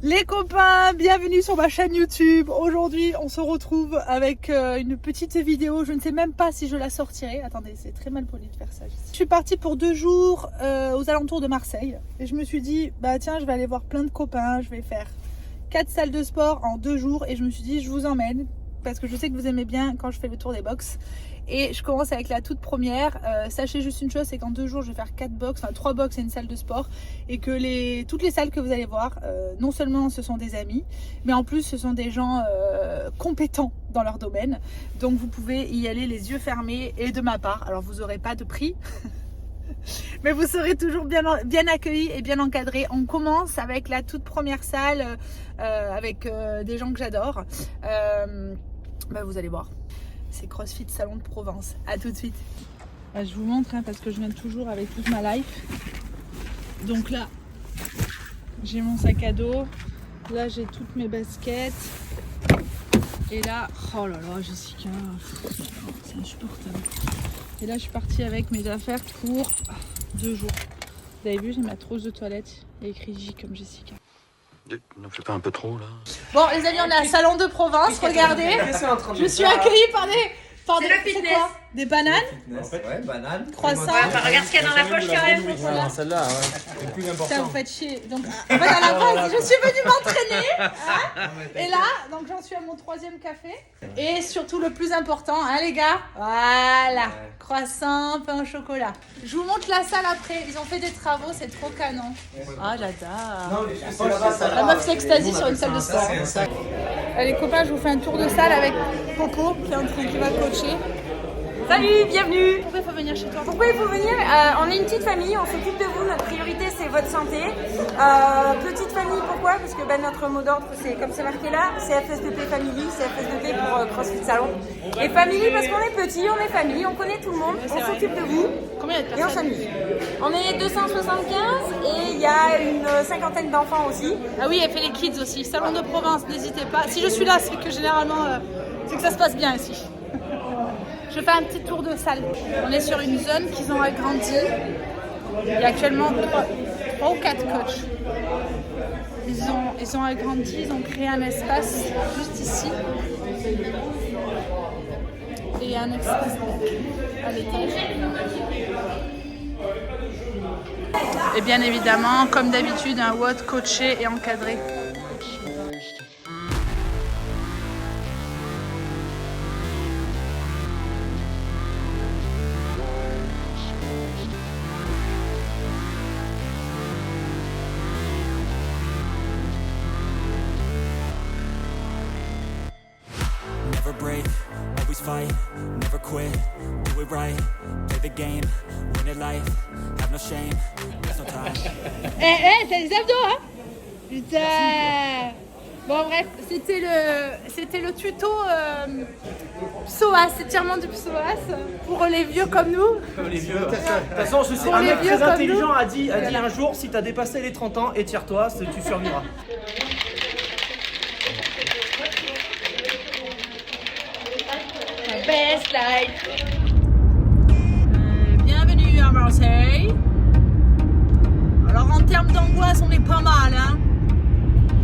Les copains, bienvenue sur ma chaîne YouTube. Aujourd'hui, on se retrouve avec une petite vidéo. Je ne sais même pas si je la sortirai. Attendez, c'est très mal poli de faire ça. Je suis partie pour 2 jours aux alentours de Marseille. Et je me suis dit, bah tiens, je vais aller voir plein de copains. Je vais faire 4 salles de sport en 2 jours. Et je me suis dit, je vous emmène. Parce que je sais que vous aimez bien quand je fais le tour des box. Et je commence avec la toute première. Sachez juste une chose, c'est qu'en 2 jours, je vais faire 4 box, enfin 3 box et une salle de sport. Et que toutes les salles que vous allez voir, non seulement ce sont des amis, mais en plus ce sont des gens compétents dans leur domaine. Donc vous pouvez y aller les yeux fermés et de ma part. Alors vous n'aurez pas de prix. Mais vous serez toujours bien accueillis et bien encadrés. On commence avec la toute première salle avec des gens que j'adore. Vous allez voir. C'est CrossFit Salon de Provence. A tout de suite. Je vous montre parce que je viens toujours avec toute ma life. Donc là, j'ai mon sac à dos. Là, j'ai toutes mes baskets. Et là, oh là là, Jessica, c'est insupportable. Et là, je suis partie avec mes affaires pour 2 jours. Vous avez vu, j'ai ma trousse de toilette. Il y a écrit J comme Jessica. Ne fais pas un peu trop là. Bon, les amis, on est à Salon de Provence. Regardez, je suis accueillie par des quoi, des bananes, Ouais, banane. croissants. Regarde ce qu'il y a dans la poche quand même. Voilà, celle-là, ouais. C'est le plus important. Ça vous fait chier. Donc, en fait, à la base, je suis venue m'entraîner. Et là, donc j'en suis à mon 3e café. Et surtout le plus important, les gars. Voilà, croissant, pain au chocolat. Je vous montre la salle après. Ils ont fait des travaux, c'est trop canon. Ah, j'adore. La meuf s'extasie sur une salle de sport. Allez copains, je vous fais un tour de salle avec Coco qui va coacher. Salut, bienvenue. Pourquoi il faut venir chez toi? Pourquoi il faut venir? On est une petite famille, on s'occupe de vous. Notre priorité, c'est votre santé. Petite famille, pourquoi? Parce que notre mot d'ordre, c'est comme c'est marqué là, c'est FSDP Family, c'est FSDP pour CrossFit Salon. Et Family parce qu'on est petit, on est famille, on connaît tout le monde, on s'occupe de vous. Combien de Et on personnes? s'amuse. On est 275 et il y a une 50aine d'enfants aussi. Ah oui, elle fait les kids aussi. Salon de Provence, n'hésitez pas. Si je suis là, c'est que généralement, c'est que ça se passe bien ici. Je fais un petit tour de salle. On est sur une zone qu'ils ont agrandie. Il y a actuellement 3 ou 4 coachs. Ils ont agrandi, ils ont créé un espace juste ici. Et un espace à l'étage. Et bien évidemment, comme d'habitude, un WOD coaché et encadré. Never break, always fight, never quit, do it right, play the game, win it life, have no shame, there's no time. T'as des abdos, hein? Putain! Bon bref, c'était le tuto psoas, étirement du psoas pour les vieux comme nous. Comme les vieux. De toute façon, je sais, Pour un les mec vieux très comme intelligent nous. a dit un jour, si t'as dépassé les 30 ans, étire-toi, tu survivras. Best life. Bienvenue à Marseille. Alors en termes d'angoisse, on est pas mal, hein.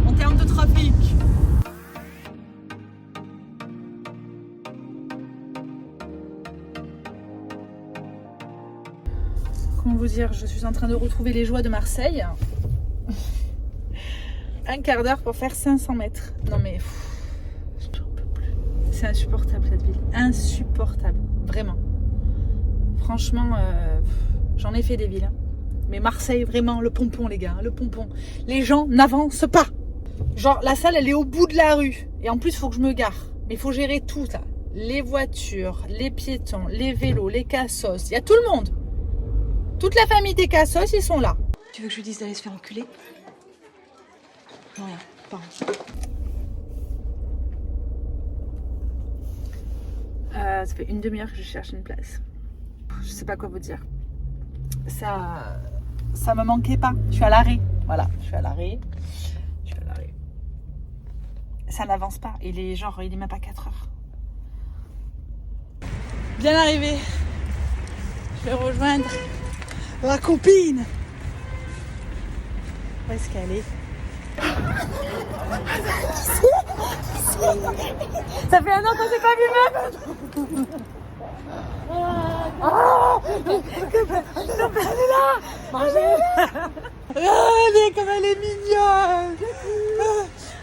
En termes de trafic. Comment vous dire, je suis en train de retrouver les joies de Marseille. Un quart d'heure pour faire 500 mètres. Non mais... j'en peux plus. C'est insupportable cette ville. Insupportable. Vraiment. Franchement, j'en ai fait des villes. Hein. Mais Marseille, vraiment, le pompon les gars. Le pompon. Les gens n'avancent pas. Genre, la salle, elle est au bout de la rue. Et en plus, il faut que je me gare. Mais il faut gérer tout ça. Les voitures, les piétons, les vélos, les cassos. Il y a tout le monde. Toute la famille des cassos, ils sont là. Tu veux que je lui dise d'aller se faire enculer? Non, rien, pardon. Ça fait une demi-heure que je cherche une place. Je sais pas quoi vous dire. Ça me manquait pas. Je suis à l'arrêt. Voilà, je suis à l'arrêt. Ça n'avance pas. Il est même pas 4 heures. Bien arrivé. Je vais rejoindre la copine. Où est-ce qu'elle est? Ça fait un an qu'on s'est pas vu, meuf. Elle est là. Regardez comme elle est mignonne.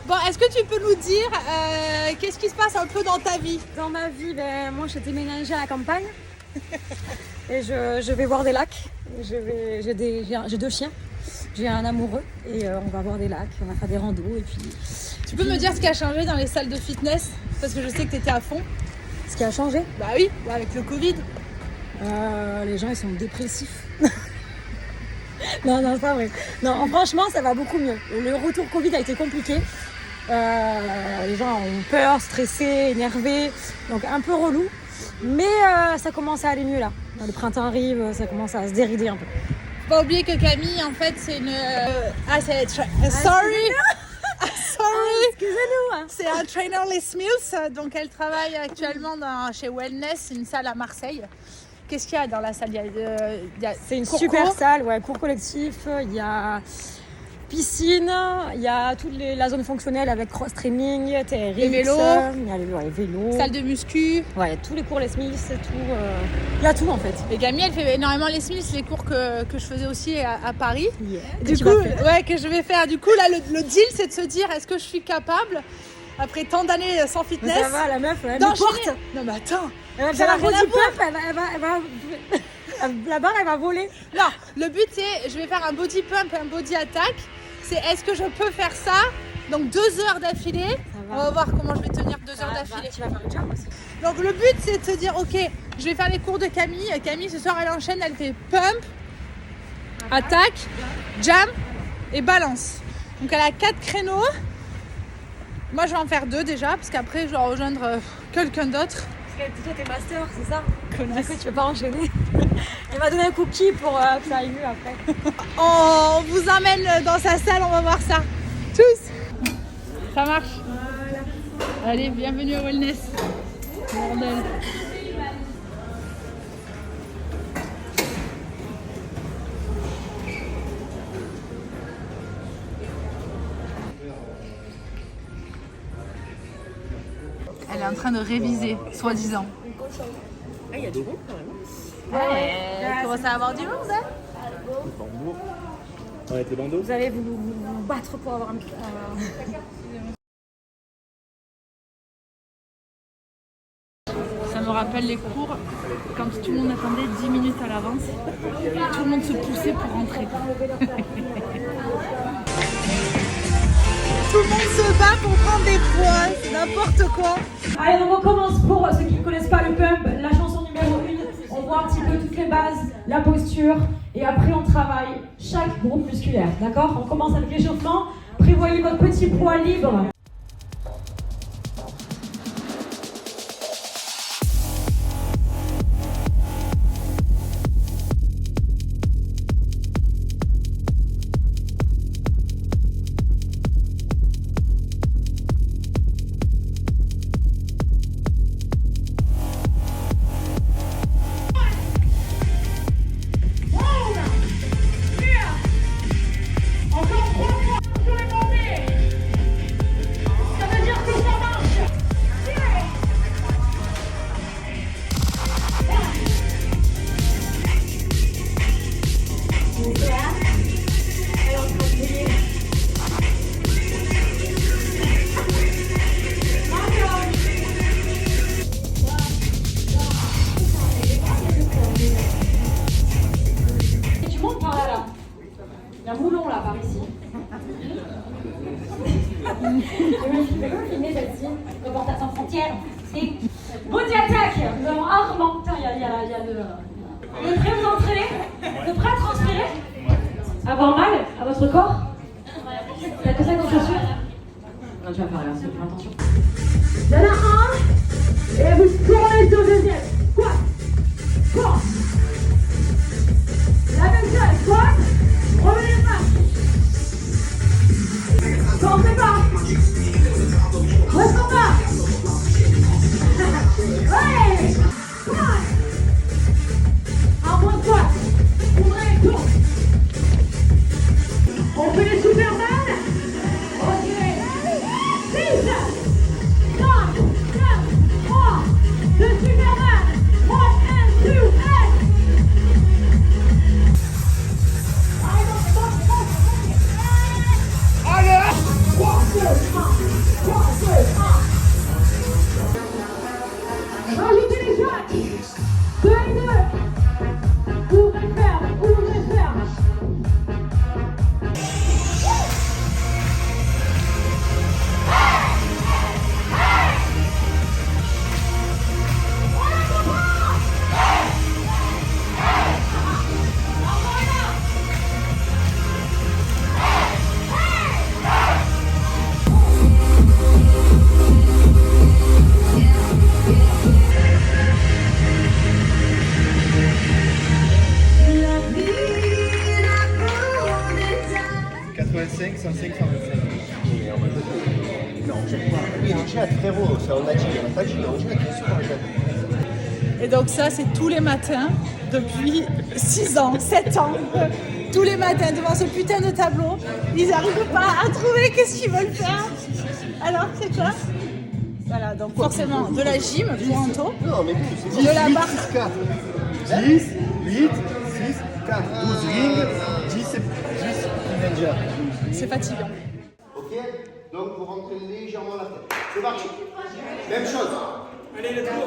Bon, est-ce que tu peux nous dire qu'est-ce qui se passe un peu dans ta vie? Dans ma vie, moi j'ai déménagé à la campagne et je vais voir des lacs. J'ai 2 chiens, j'ai un amoureux et on va voir des lacs, on va faire des randos et puis... Tu peux me dire ce qui a changé dans les salles de fitness? Parce que je sais que tu étais à fond. Ce qui a changé? Bah oui, avec le Covid. Les gens ils sont dépressifs. Non, c'est pas vrai. Non, franchement, ça va beaucoup mieux. Le retour Covid a été compliqué. Les gens ont peur, stressés, énervés, donc un peu relou. Mais ça commence à aller mieux là. Le printemps arrive, ça commence à se dérider un peu. Faut pas oublier que Camille, en fait, c'est une... sorry. Excusez-nous. C'est un trainer Les Mills, donc elle travaille actuellement chez Wellness, une salle à Marseille. Qu'est-ce qu'il y a dans la salle? C'est une cours super salle, ouais, cours collectif, il y a piscine, il y a toute la zone fonctionnelle avec cross-training, TRX, les vélos, il y a les vélos, salle de muscu. Ouais, tous les cours Les Mills, il y a tout en fait. Et Camille, elle fait énormément Les Mills, les cours que je faisais aussi à Paris. Yeah. Du coup, ouais, que je vais faire. Du coup, là, le deal, c'est de se dire, est-ce que je suis capable, après tant d'années sans fitness, mais ça va, la meuf, elle me porte. Non mais attends, Elle va faire un body pump, la barre, elle va voler. non, le but c'est, je vais faire un body pump et un body attack. C'est est-ce que je peux faire ça? Donc 2 heures d'affilée. On va voir comment je vais tenir 2 heures d'affilée. Tu vas faire le jump aussi. Donc le but c'est de se dire, ok, je vais faire les cours de Camille. Camille ce soir elle enchaîne, elle fait pump, attaque, jam et balance. Donc elle a 4 créneaux. Moi je vais en faire 2 déjà, parce qu'après je vais rejoindre quelqu'un d'autre. Parce que toi t'es master, c'est ça? Du coup tu peux pas enchaîner. Elle m'a donné un cookie pour que ça aille mieux après. On vous emmène dans sa salle, on va voir ça. Tous. Ça marche. Voilà. Allez, bienvenue au Wellness. Bordel. Elle est en train de réviser, soi-disant. Ah, il y a du monde quand même. Elle commence à avoir du monde, hein? Ouais, tes bandeaux. Vous allez vous battre pour avoir un... Ça me rappelle les cours quand tout le monde attendait 10 minutes à l'avance. Tout le monde se poussait pour rentrer. Tout le monde se bat pour prendre des poids, c'est n'importe quoi. Allez, donc on commence pour ceux qui ne connaissent pas le pump, la chanson numéro 1. On voit un petit peu toutes les bases, la posture, et après on travaille chaque groupe musculaire, d'accord? On commence avec l'échauffement. Prévoyez votre petit poids libre. Il y a un moulon là par ici. Je vais filmer celle-ci. Reportage sans frontières. Body attack. Nous allons ardemment. Tiens, il y a le. Vous êtes prêts à vous entraîner? Vous êtes prêts à transpirer? Avoir mal à votre corps? T'as que ça comme chaussure? Non, tu vas faire rien, c'est faire attention. Il y en a un. Et vous tournez sur le deuxième. Quoi? Quoi? La même chose. Quoi? Revenez pas. Pensez pas. Restons pas. Ouais. Un point de poids. Ouvrez les tours. On fait les Superman. Ok. 6, 9, Oui, on jette, frérot, ça on a dit, on n'a pas dit, on jette, bien sûr on jette. Et donc ça, c'est tous les matins, depuis 6 ans, 7 ans. Tous les matins, devant ce putain de tableau, ils n'arrivent pas à trouver qu'est-ce qu'ils veulent faire. Alors, c'est quoi? Voilà, donc forcément, de la gym pour Anto. Non, mais plus, De la barre. 6, 4. 10, 8, 6, 4, 12 rings, 10 ninja. C'est fatigant. Ok? Donc vous rentrez légèrement la tête. C'est parti. Même chose. Allez, let's go.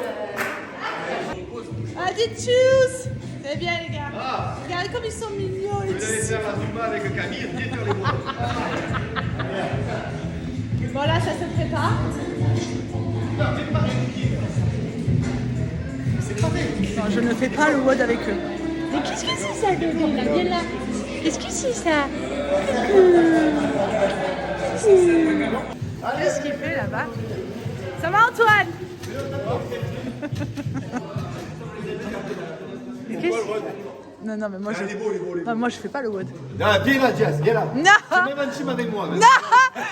Ah, des choose. C'est bien les gars. Regardez comme ils sont mignons les petits. faire la zumba avec Camille, dites-leur les mots. Voilà, ça se prépare. Non, je ne fais pas le WOD avec eux. Mais qu'est-ce que c'est ça, Dodo là? Viens là. Qu'est-ce que c'est ça? Qu'est-ce qu'il fait là-bas? Ça va, Antoine? Non, non, mais moi je. Non, moi je fais pas le WOD. Ah, viens là, Jess, viens là. Non! C'est même un team avec moi. Non!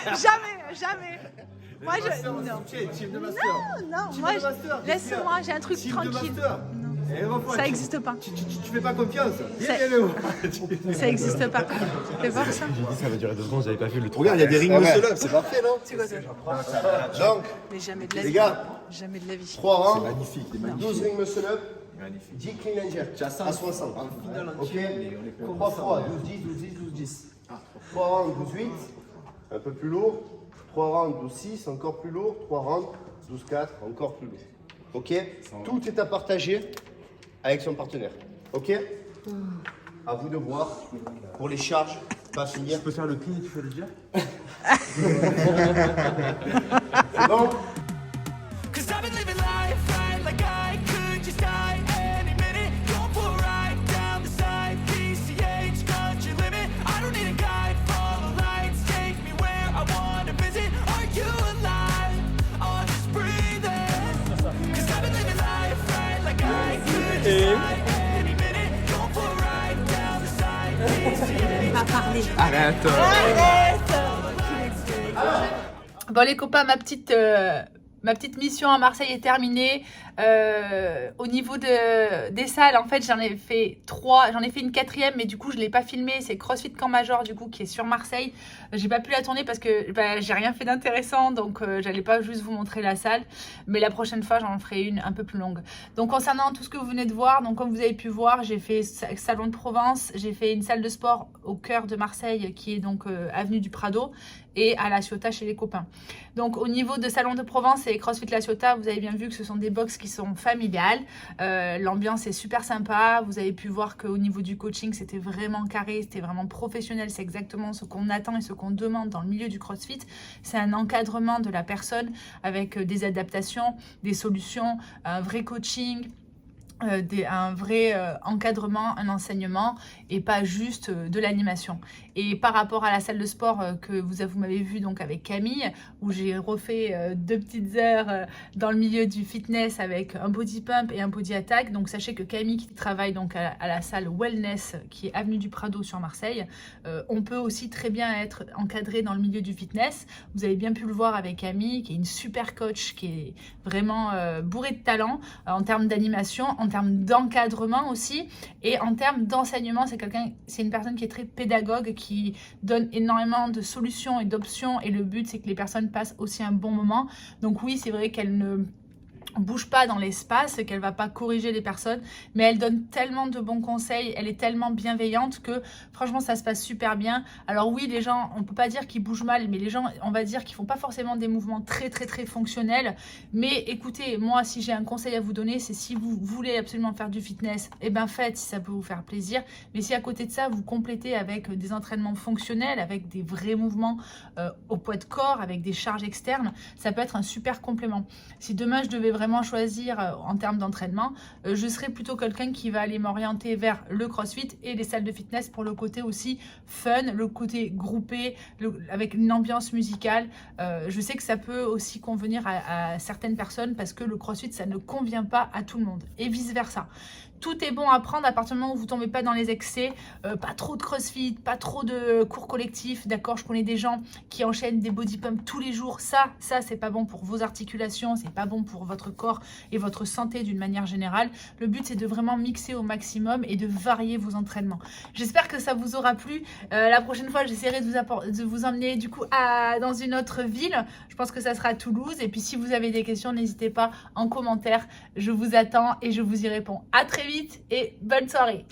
Jamais, jamais. Moi je. Non, Team de master. non, Team moi de master, je. Laisse-moi, j'ai un truc Team de tranquille. master. Et reprends, Ça tu- existe pas. Tu fais pas confiance. Ça- Viens, Léo. Ça existe pas. Fais voir ça. Ça va durer 2 secondes, j'avais pas vu le truc. Regarde, il y a des rings muscle up, c'est parfait, non? C'est quoi ça? Donc, Mais jamais de la les vie. gars, Jamais de la vie. 3 rangs, Magnifique, les 12 rings muscle up, 10 clean and jerk à 60. Ok? 3 fois, 12, 10, 12, 10, 12, 10. 3 rounds, 12, 8, un peu plus lourd. 3 rounds, 12, 6, encore plus lourd. 3 rounds, 12, 4, encore plus lourd. Ok? Tout est à partager avec son partenaire. Ok? À vous de voir. Pour les charges, pas finir. Je peux faire le clean et tu fais le jerk? C'est bon? Cause I've been living life right like I could just die any minute. Going for a ride down the side, PCH, country limit. I don't need a guide, follow lights, take me where I wanna visit. Are you alive? Or just breathing? Cause I've been living life right like I could just die any minute. Going for a ride down the side, PCH. Arrête! Bon les copains, ma petite mission à Marseille est terminée. Au niveau des salles, en fait, j'en ai fait 3. J'en ai fait une 4e, mais du coup, je ne l'ai pas filmée. C'est CrossFit Camp Major, du coup, qui est sur Marseille. J'ai pas pu la tourner parce que j'ai rien fait d'intéressant. Donc, j'allais pas juste vous montrer la salle. Mais la prochaine fois, j'en ferai une un peu plus longue. Donc, concernant tout ce que vous venez de voir, donc comme vous avez pu voir, j'ai fait Salon de Provence. J'ai fait une salle de sport au cœur de Marseille, qui est donc avenue du Prado. Et à La Ciotat chez les copains. Donc au niveau de Salon de Provence et CrossFit La Ciotat, vous avez bien vu que ce sont des box qui sont familiales. L'ambiance est super sympa. Vous avez pu voir qu'au niveau du coaching, c'était vraiment carré, c'était vraiment professionnel. C'est exactement ce qu'on attend et ce qu'on demande dans le milieu du CrossFit. C'est un encadrement de la personne avec des adaptations, des solutions, un vrai coaching. Un vrai encadrement, un enseignement et pas juste de l'animation. Et par rapport à la salle de sport que vous m'avez vu donc avec Camille, où j'ai refait 2 petites heures dans le milieu du fitness avec un body pump et un body attack. Donc sachez que Camille qui travaille donc à la salle Wellness qui est avenue du Prado sur Marseille, on peut aussi très bien être encadré dans le milieu du fitness. Vous avez bien pu le voir avec Camille qui est une super coach, qui est vraiment bourrée de talent en termes d'animation, en termes d'encadrement aussi et en termes d'enseignement. C'est une personne qui est très pédagogue, qui donne énormément de solutions et d'options et le but c'est que les personnes passent aussi un bon moment. Donc oui, c'est vrai qu'elle ne bouge pas dans l'espace, qu'elle va pas corriger les personnes, mais elle donne tellement de bons conseils, elle est tellement bienveillante que franchement ça se passe super bien. Alors oui, les gens, on peut pas dire qu'ils bougent mal, mais les gens, on va dire qu'ils font pas forcément des mouvements très fonctionnels. Mais écoutez, moi si j'ai un conseil à vous donner, c'est si vous voulez absolument faire du fitness, eh ben faites si ça peut vous faire plaisir. Mais si à côté de ça vous complétez avec des entraînements fonctionnels, avec des vrais mouvements au poids de corps, avec des charges externes, ça peut être un super complément. Si demain je devais vraiment choisir en termes d'entraînement, je serais plutôt quelqu'un qui va aller m'orienter vers le CrossFit et les salles de fitness pour le côté aussi fun, le côté groupé, avec une ambiance musicale. Je sais que ça peut aussi convenir à certaines personnes parce que le CrossFit, ça ne convient pas à tout le monde et vice versa. tout est bon à prendre à partir du moment où vous tombez pas dans les excès. Pas trop de crossfit, pas trop de cours collectifs, d'accord? Je connais des gens qui enchaînent des body pumps tous les jours. Ça c'est pas bon pour vos articulations, c'est pas bon pour votre corps et votre santé d'une manière générale. Le but c'est de vraiment mixer au maximum et de varier vos entraînements. J'espère que ça vous aura plu. La prochaine fois j'essaierai de vous emmener du coup dans une autre ville. Je pense que ça sera à Toulouse. Et puis si vous avez des questions, n'hésitez pas en commentaire. Je vous attends et je vous y réponds. À très vite et bonne soirée.